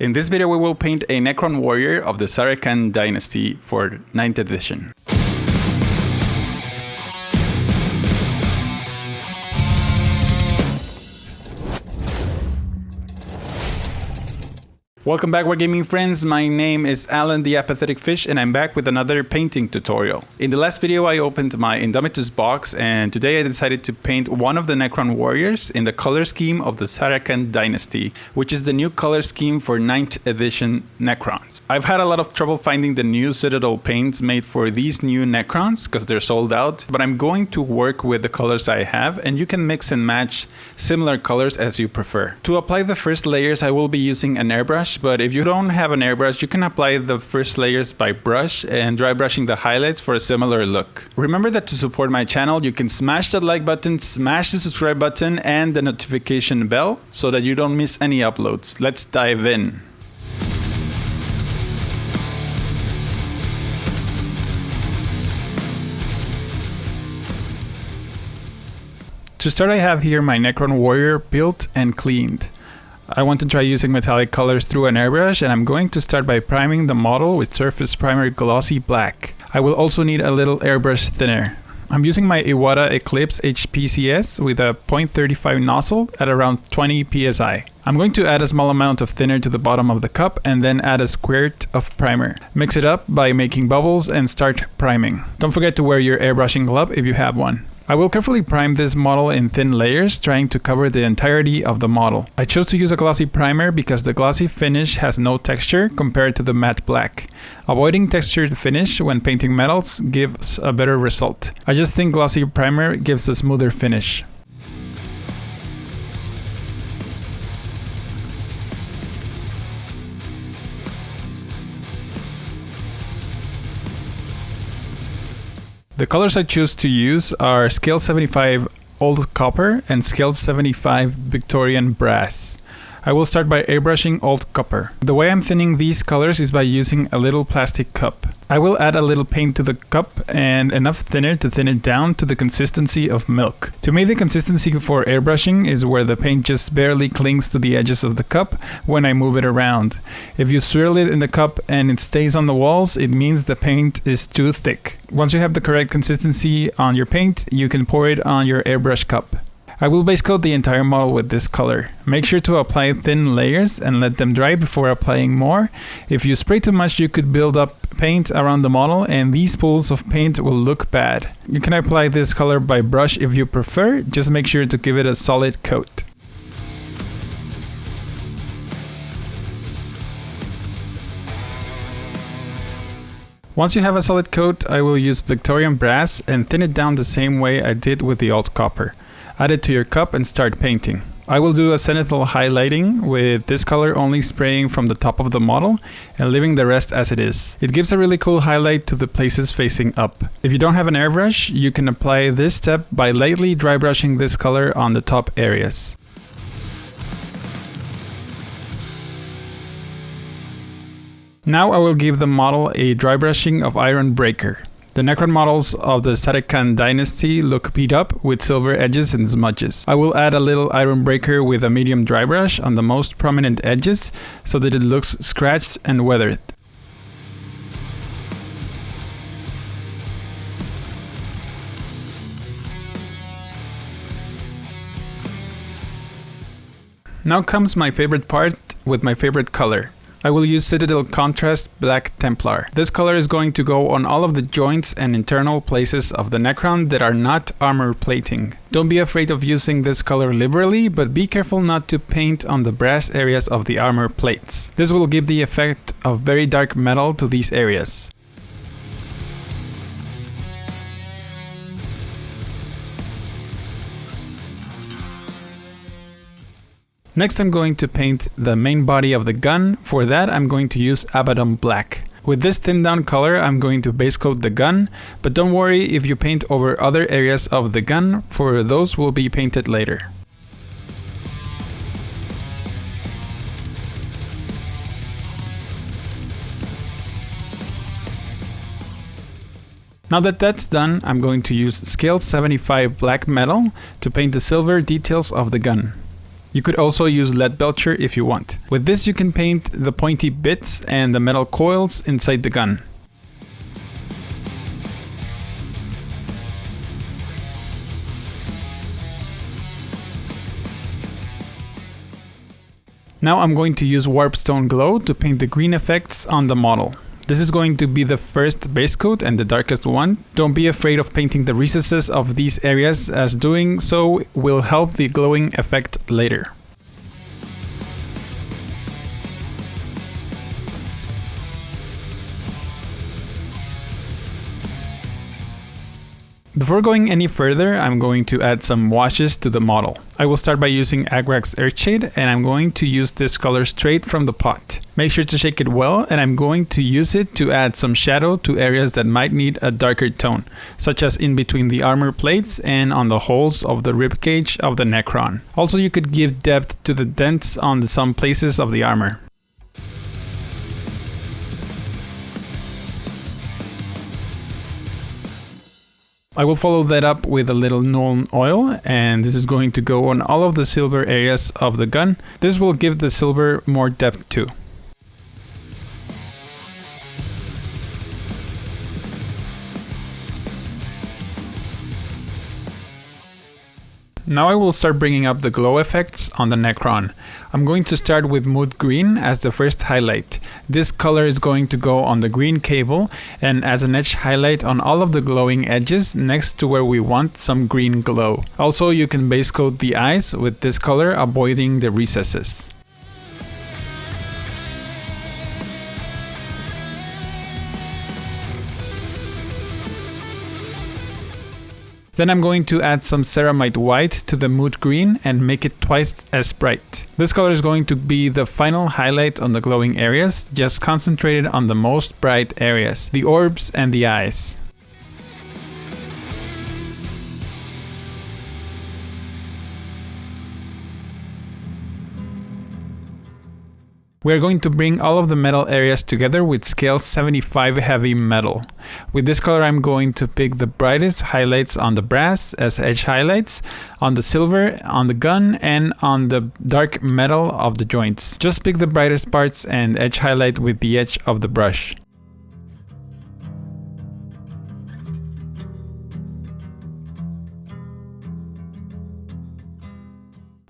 In this video we will paint a Necron warrior of the Szarekhan Dynasty for 9th edition. Welcome back Wargaming friends, my name is Alan the Apathetic Fish and I'm back with another painting tutorial. In the last video I opened my Indomitus box and today I decided to paint one of the Necron warriors in the color scheme of the Szarekhan Dynasty, which is the new color scheme for 9th edition Necrons. I've had a lot of trouble finding the new Citadel paints made for these new Necrons because they're sold out, but I'm going to work with the colors I have and you can mix and match similar colors as you prefer. To apply the first layers I will be using an airbrush, but if you don't have an airbrush, you can apply the first layers by brush and dry brushing the highlights for a similar look. Remember that to support my channel, you can smash that like button, smash the subscribe button and the notification bell so that you don't miss any uploads. Let's dive in. To start, I have here my Necron warrior built and cleaned. I want to try using metallic colors through an airbrush and I'm going to start by priming the model with Surface Primer Glossy Black. I will also need a little airbrush thinner. I'm using my Iwata Eclipse HPCS with a 0.35 nozzle at around 20 psi. I'm going to add a small amount of thinner to the bottom of the cup and then add a squirt of primer. Mix it up by making bubbles and start priming. Don't forget to wear your airbrushing glove if you have one. I will carefully prime this model in thin layers, trying to cover the entirety of the model. I chose to use a glossy primer because the glossy finish has no texture compared to the matte black. Avoiding textured finish when painting metals gives a better result. I just think glossy primer gives a smoother finish. The colors I choose to use are Scale 75 Old Copper and Scale 75 Victorian Brass. I will start by airbrushing Old Copper. The way I'm thinning these colors is by using a little plastic cup. I will add a little paint to the cup and enough thinner to thin it down to the consistency of milk. To me, the consistency for airbrushing is where the paint just barely clings to the edges of the cup when I move it around. If you swirl it in the cup and it stays on the walls, it means the paint is too thick. Once you have the correct consistency on your paint, you can pour it on your airbrush cup. I will base coat the entire model with this color. Make sure to apply thin layers and let them dry before applying more. If you spray too much, you could build up paint around the model and these pools of paint will look bad. You can apply this color by brush if you prefer, just make sure to give it a solid coat. Once you have a solid coat, I will use Victorian Brass and thin it down the same way I did with the Old Copper. Add it to your cup and start painting. I will do a zenithal highlighting with this color only spraying from the top of the model and leaving the rest as it is. It gives a really cool highlight to the places facing up. If you don't have an airbrush, you can apply this step by lightly dry brushing this color on the top areas. Now I will give the model a dry brushing of Iron Breaker. The Necron models of the Szarekhan Dynasty look beat up with silver edges and smudges. I will add a little Iron Breaker with a medium dry brush on the most prominent edges so that it looks scratched and weathered. Now comes my favorite part with my favorite color. I will use Citadel Contrast Black Templar. This color is going to go on all of the joints and internal places of the Necron that are not armor plating. Don't be afraid of using this color liberally, but be careful not to paint on the brass areas of the armor plates. This will give the effect of very dark metal to these areas. Next I'm going to paint the main body of the gun. For that I'm going to use Abaddon Black. With this thinned down color I'm going to base coat the gun, but don't worry if you paint over other areas of the gun, for those will be painted later. Now that that's done, I'm going to use Scale 75 Black Metal to paint the silver details of the gun. You could also use lead Vulture if you want. With this you can paint the pointy bits and the metal coils inside the gun. Now I'm going to use Warpstone Glow to paint the green effects on the model. This is going to be the first base coat and the darkest one. Don't be afraid of painting the recesses of these areas, as doing so will help the glowing effect later. Before going any further, I'm going to add some washes to the model. I will start by using AGRAX EARTHSHADE, and I'm going to use this color straight from the pot. Make sure to shake it well, and I'm going to use it to add some shadow to areas that might need a darker tone, such as in between the armor plates and on the holes of the ribcage of the Necron. Also, you could give depth to the dents on some places of the armor. I will follow that up with a little Nuln Oil, and this is going to go on all of the silver areas of the gun. This will give the silver more depth too. Now I will start bringing up the glow effects on the Necron. I'm going to start with MOOT green as the first highlight. This color is going to go on the green cable and as an edge highlight on all of the glowing edges next to where we want some green glow. Also, you can base coat the eyes with this color, avoiding the recesses. Then I'm going to add some ceramite white to the MOOT green and make it twice as bright. This color is going to be the final highlight on the glowing areas, just concentrated on the most bright areas, the orbs and the eyes. We are going to bring all of the metal areas together with scale 75 heavy metal. With this color I'm going to pick the brightest highlights on the brass as edge highlights, on the silver, on the gun, and on the dark metal of the joints. Just pick the brightest parts and edge highlight with the edge of the brush.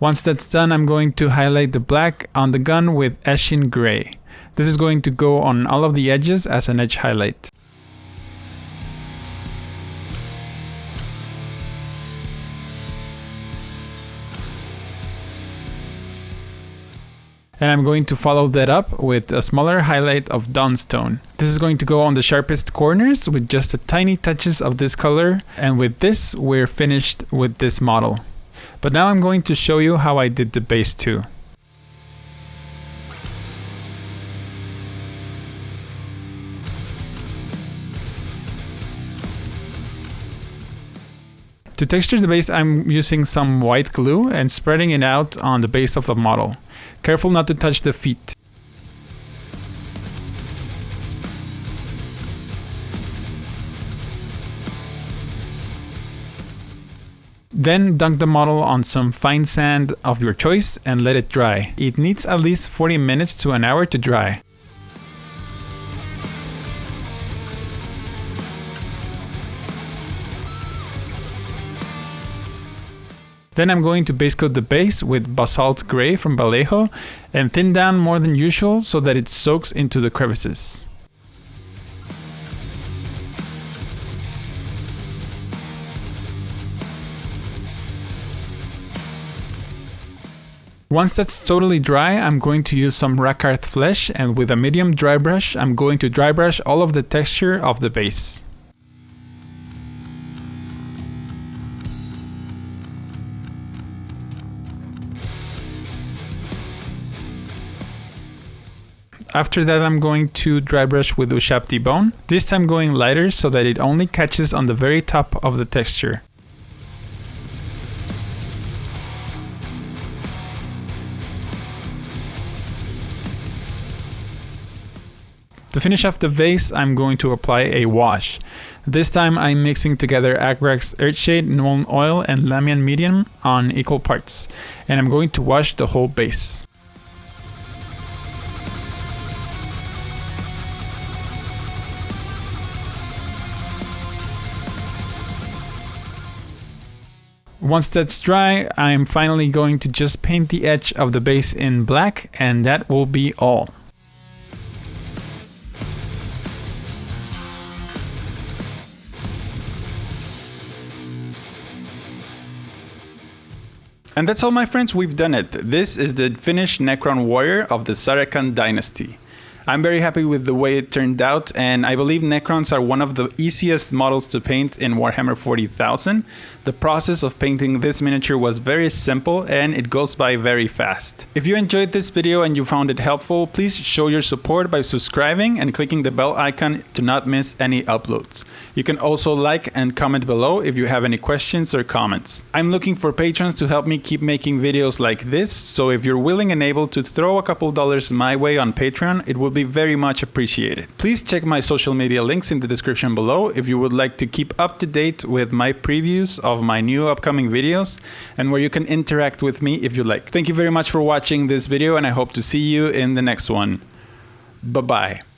Once that's done, I'm going to highlight the black on the gun with ESHIN gray. This is going to go on all of the edges as an edge highlight. And I'm going to follow that up with a smaller highlight of DAWNSTONE. This is going to go on the sharpest corners with just a tiny touches of this color. And with this, we're finished with this model. But now I'm going to show you how I did the base too. To texture the base, I'm using some white glue and spreading it out on the base of the model. Careful not to touch the feet. Then dunk the model on some fine sand of your choice and let it dry. It needs at least 40 minutes to an hour to dry. Then I'm going to base coat the base with BASALT gray from VALLEJO and thin down more than usual so that it soaks into the crevices. Once that's totally dry, I'm going to use some RAKARTH flesh, and with a medium dry brush, I'm going to dry brush all of the texture of the base. After that, I'm going to dry brush with USHABTI bone, this time going lighter so that it only catches on the very top of the texture. To finish off the vase, I'm going to apply a wash. This time I'm mixing together AGRAX EARTHSHADE Nuln Oil and Lamian Medium on equal parts, and I'm going to wash the whole base. Once that's dry, I'm finally going to just paint the edge of the base in black, and that will be all. And that's all, my friends, we've done it. This is the finished Necron warrior of the Szarekhan Dynasty. I'm very happy with the way it turned out, and I believe Necrons are one of the easiest models to paint in Warhammer 40,000. The process of painting this miniature was very simple and it goes by very fast. If you enjoyed this video and you found it helpful, please show your support by subscribing and clicking the bell icon to not miss any uploads. You can also like and comment below if you have any questions or comments. I'm looking for patrons to help me keep making videos like this, so if you're willing and able to throw a couple dollars my way on Patreon, it will be very much appreciated. Please check my social media links in the description below if you would like to keep up to date with my previews of my new upcoming videos and where you can interact with me if you like. Thank you very much for watching this video, and I hope to see you in the next one. Bye bye.